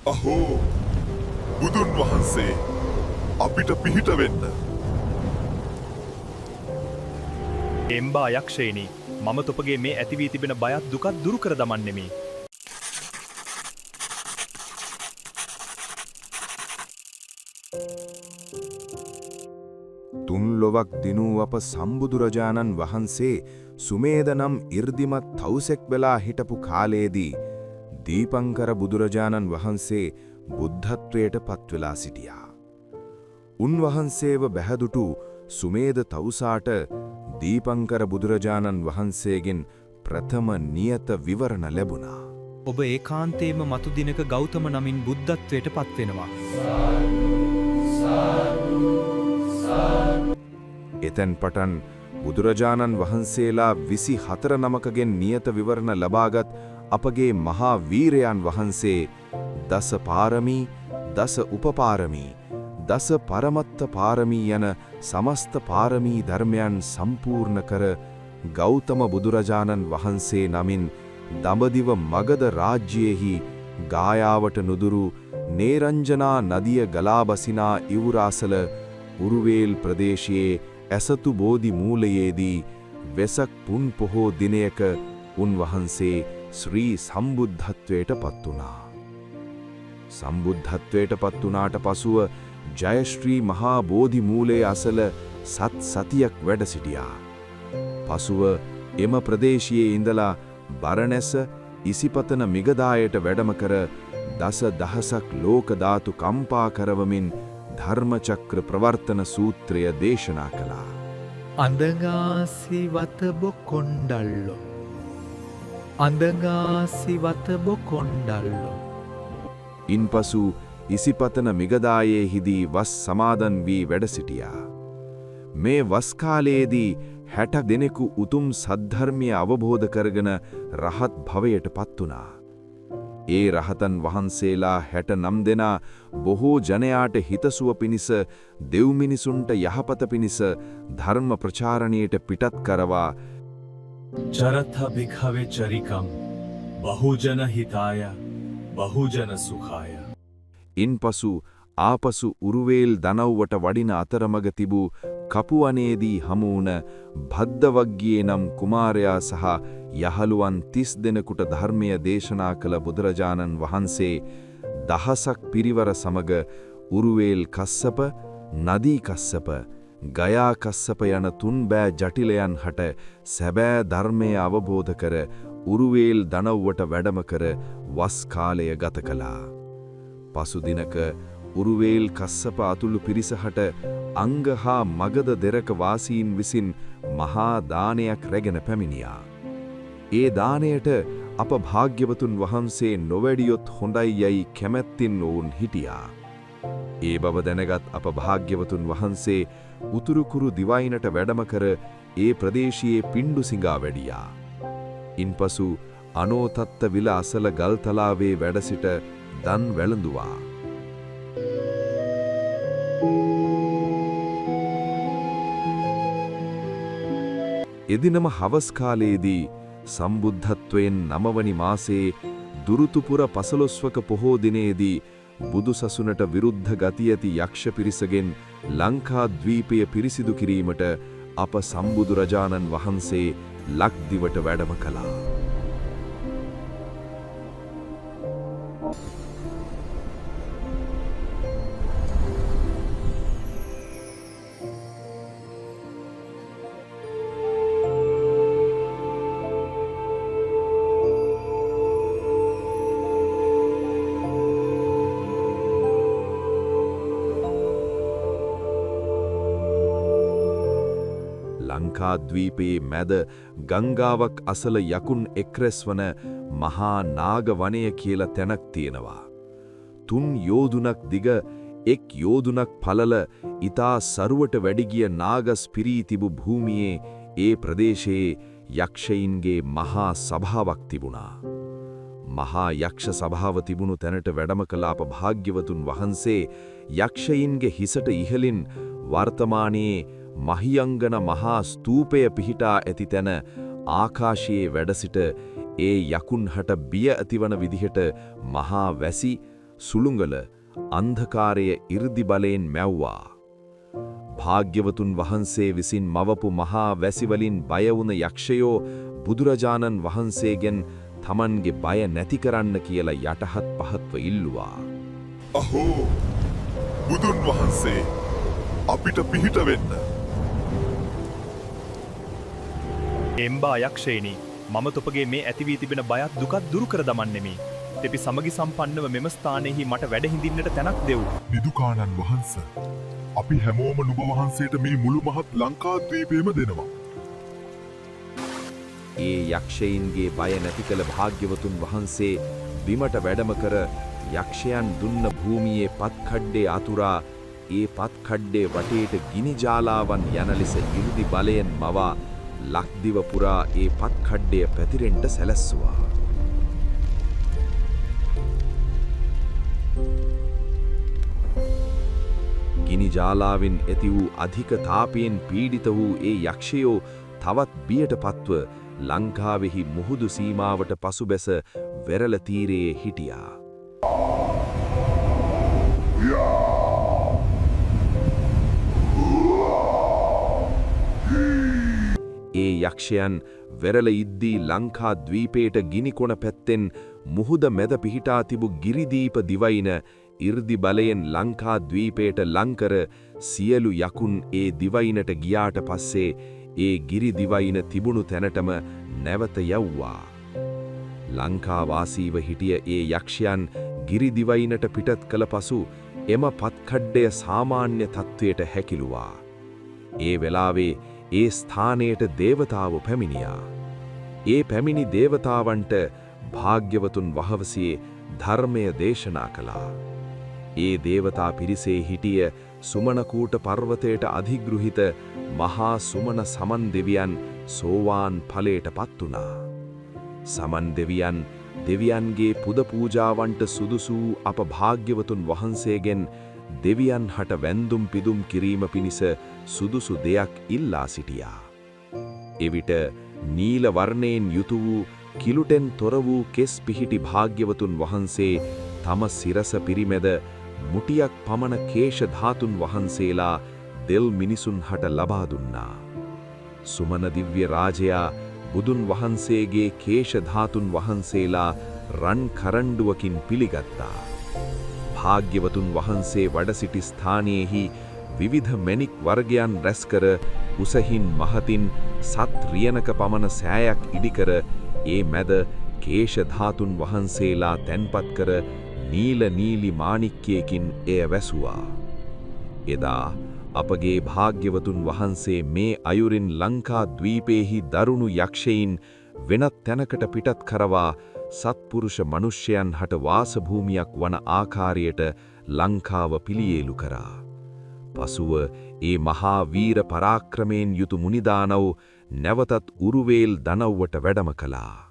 අහෝ බුදුන් වහන්සේ අපිට පිහිට වෙන්න. එම්බා යක්ෂයනි, මම තොපගේ මේ ඇතිවී තිබෙන බයත් දුකත් දුරු කර දමන්නෙමි. තුන් ලොවක් දිනූ අප සම්බුදුරජාණන් වහන්සේ සුමේද නම් 이르දිමත් තවුසෙක් වෙලා හිටපු කාලයේදී දීපංකර බුදුරජාණන් වහන්සේ බුද්ධත්වයට පත්වෙලා සිටියා. උන්වහන්සේව බැහැදුටු සුමේද තවුසාට දීපංකර බුදුරජාණන් වහන්සේගෙන් ප්‍රථම නියත විවරණ ලැබුණා. ඔබ ඒකාන්තේම මතු දිනක ගෞතම නමින් බුද්ධත්වයට පත්වෙනවා. එතැන් පටන් බුදුරජාණන් වහන්සේලා 24 නමකගෙන් නියත විවරණ ලබාගත් අපගේ මහා වීරයන් වහන්සේ දස පාරමී, දස උපපාරමී, දස පරමත්ත පාරමී යන සමස්ත පාරමී ධර්මයන් සම්පූර්ණ කර ගෞතම බුදුරජාණන් වහන්සේ නමින් දඹදිව මගධ රාජ්‍යයෙහි ගායාවට නුදුරු නේරංජනා නදිය ගලා බසිනා ඉවුරාසල උරුවේල් ප්‍රදේශයේ ඇසතු බෝධි මූලයේදී වෙසක් පුන් පොහෝ දිනයක උන්වහන්සේ ශ්‍රී සම්බුද්ධත්වයට පත් වුණා. සම්බුද්ධත්වයට පත් වුණාට පසුව ජයශ්‍රී මහා බෝධි මූලයේ අසල සත් සතියක් වැඩ සිටියා. පසුව එම ප්‍රදේශයේ ඉඳලා බරණැස ඉසිපතන මිගදායට වැඩම කර දස දහසක් ලෝක ධාතු කම්පා කරවමින් ධර්මචක්‍ර ප්‍රවර්තන සූත්‍රය දේශනා කළා. අඳගාසිවත බොකොණ්ඩල්ලෝ අඳගාසිවත බොකොණ්ඩල්ලෝ. ඉන්පසු ඉසිපතන මිගදායේහිදී වස් සමාදන් වී වැඩ සිටියා. මේ වස් කාලයේදී 60 දෙනෙකු උතුම් සද්ධර්මය අවබෝධ කරගෙන රහත් භවයට පත් වුණා. ඒ රහතන් වහන්සේලා 69 දෙනා බොහෝ ජනයාට හිතසුව පිණිස දෙව් මිනිසුන්ට යහපත පිණිස ධර්ම ප්‍රචාරණයට පිටත් කරවා චරත භික්ඛවේ චරිකම් බහුජන හිතාය බහුජන සුඛාය. ඉන්පසු ආපසු උරුවේල් දනව්වට වඩින අතරමඟ තිබූ කපුවනේදී හමුවුණ භද්දවග්ගියේ නම් කුමාරයා සහ යහළුවන් 30 දෙනෙකුට ධර්මය දේශනා කළ බුදුරජාණන් වහන්සේ දහසක් පිරිවර සමග උරුවේල් කස්සප, නදී කස්සප, ගයා කස්සප යන තුන් බෑ ජටිලයන් හට සැබෑ ධර්මය අවබෝධ කර උරුවේල් දනව්වට වැඩම කර වස් කාලය ගත කළා. පසු දිනක උරුවේල් කස්සප අතුළු පිරිසහට අංග හා මගධ දෙරක වාසීන් විසින් මහා දානයක් රැගෙන පැමිණියා. ඒ දානයට අප භාග්‍යවතුන් වහන්සේ නොවැඩියොත් හොඳයි යයි කැමැත්තින් ඔවුන් හිටියා. ඒ බව දැනගත් අප භාග්‍යවතුන් වහන්සේ උතුරුකුරු දිවයිනට වැඩම කර ඒ ප්‍රදේශයේ පිණ්ඩු සිඟා වැඩියා. ඉන්පසු අනෝතත්ත විල අසල ගල්තලාවේ වැඩ සිට දන් වැළඳුවා. එදිනම හවස් කාලයේදී සම්බුද්ධත්වයෙන් 9 වනි මාසයේ දුරුතුපුර 15වක පොහෝ දිනේදී බුදුසසුනට විරුද්ධ ගති ඇති යක්ෂ පිරිසගෙන් ලංකාද්වීපය පිරිසිදු කිරීමට අප සම්බුදුරජාණන් වහන්සේ ලක්දිවට වැඩම කළා. ලංකාද්වීපයේ මැද ගංගාවක් අසල යකුන් එක්රැස්වන මහා නාග වනය කියලා තැනක් තියෙනවා. 3 යෝදුනක් දිග 1 යෝදුනක් පළල ඊතා සරුවට වැඩිගිය නාගස් පිරී තිබු භූමියේ ඒ ප්‍රදේශයේ යක්ෂයින්ගේ මහා සභාවක් තිබුණා. මහා යක්ෂ සභාව තිබුණු තැනට වැඩම කළ අප භාග්‍යවතුන් වහන්සේ යක්ෂයින්ගේ හිසට ඉහළින් වර්තමානයේ මහියංගන මහා ස්තූපය පිහිටා ඇති තැන ආකාශයේ වැඩසිට ඒ යකුන්හට බිය ඇතිවන විදිහට මහා වැසි සුළුංගල අන්ධකාරය 이르දි බලයෙන් මැව්වා. භාග්‍යවතුන් වහන්සේ විසින් මවපු මහා වැසිවලින් බය වුණ යක්ෂයෝ බුදුරජාණන් වහන්සේගෙන් තමන්ගේ බය නැති කරන්න කියලා යටහත් පහත්ව ඉල්ලුවා. අහෝ බුදුන් වහන්සේ අපිට පිහිට වෙන්න. එම්බා යක්ෂේනි මම තොපගේ මේ ඇතිවී තිබෙන බයත් දුකත් දුරු කර දමන්නෙමි. දෙපි සමගි සම්පන්නව මෙම ස්ථානයෙහි මට වැඩ හිඳින්නට තැනක් දෙව්. නිදුකානන් වහන්ස අපි හැමෝම නුඹ වහන්සේට මේ මුළු මහත් ලංකාද්වීපයම දෙනවා. ඒ යක්ෂයින්ගේ බය නැති කළ භාග්‍යවතුන් වහන්සේ බිමට වැඩම කර යක්ෂයන් දුන්න භූමියේ පත්කඩ්ඩේ අතුරා ඒ පත්කඩ්ඩේ වටේට ගිනි ජාලාවන් යන ලෙස 이르දි බලයෙන් මවා ලක්දිව පුරා ඒ පත්කඩ්ඩය පැතිරෙන්න සැලැස්සුවා. ගිනි ජාලාවෙන් ඇති වූ අධික තාපයෙන් පීඩිත වූ ඒ යක්ෂයෝ තවත් බියට පත්ව ලංකාවෙහි මුහුදු සීමාවට පසුබැස වෙරළ තීරයේ හිටියා. ඒ යක්ෂයන් වෙරළ ඉද්දී ලංකා ද්වීපයට ගිනිකොණ පැත්තෙන් මුහුද මැද පිහිටා තිබු ගිරිදීප දිවයින 이르දි බලයෙන් ලංකා ද්වීපයට ලංකර සියලු යකුන් ඒ දිවයිනට ගියාට පස්සේ ඒ ගිරි දිවයින තිබුණු තැනටම නැවත යව්වා. ලංකාවාසීව හිටිය ඒ යක්ෂයන් ගිරි දිවයිනට පිටත් කළ පසු එම පත්කඩ්ඩය සාමාන්‍ය තත්ත්වයට හැකිලුවා. ඒ වෙලාවේ ඒ ස්ථානයට දේවතාව පැමිණියා. ඒ පැමිණි දේවතාවන්ට භාග්‍යවතුන් වහන්සේ ධර්මය දේශනා කළා. ඒ දේවතා පිරිසේ හිටිය සුමනකූට පර්වතයට අධිග්‍රහිත මහා සුමන සමන් දෙවියන් සෝවාන් ඵලයට පත් වුණා. සමන් දෙවියන් දෙවියන්ගේ පුද පූජාවන්ට සුදුසු අප භාග්‍යවතුන් වහන්සේගෙන් දෙවියන් හට වැන්දුම් පිදුම් කිරීම පිණිස සුදුසු දෙයක් ඉල්ලා සිටියා. එවිට නීල වර්ණයෙන් යුතු වූ කිලුටෙන් තොර වූ කෙස් පිහිටි භාග්‍යවතුන් වහන්සේ තම සිරස පිරිමැද මුටියක් පමණ කේශ ධාතුන් වහන්සේලා දෙල් මිනිසුන් හට ලබා දුන්නා. සුමන දිව්‍ය රාජයා බුදුන් වහන්සේගේ කේශ ධාතුන් වහන්සේලා රන් කරඬුවකින් පිළිගත්තා. භාග්‍යවතුන් වහන්සේ වැඩ සිටි ස්ථානයේහි විවිධ මැණික් වර්ගයන් රැස්කර උසහින් මහතින් සත් රියනක පමණ සෑයක් ඉදිකර ඒ මැද කේශ ධාතුන් වහන්සේලා තැන්පත් කර නීල නීලි මාණික්කයකින් එය වැසුවා. එදා අපගේ භාග්‍යවතුන් වහන්සේ මේ අයුරින් ලංකා ද්වීපයේහි දරුණු යක්ෂයින් වෙනත් තැනකට පිටත් කරවා සත්පුරුෂ මනුෂ්‍යයන් හට වාසභූමියක් වන ආකාරයට ලංකාව පිළියෙලු කරා. පසුව ඒ මහා වීර පරාක්‍රමයෙන් යුතු මුනිදානව නැවතත් උරුවේල් දනව්වට වැඩම කළා.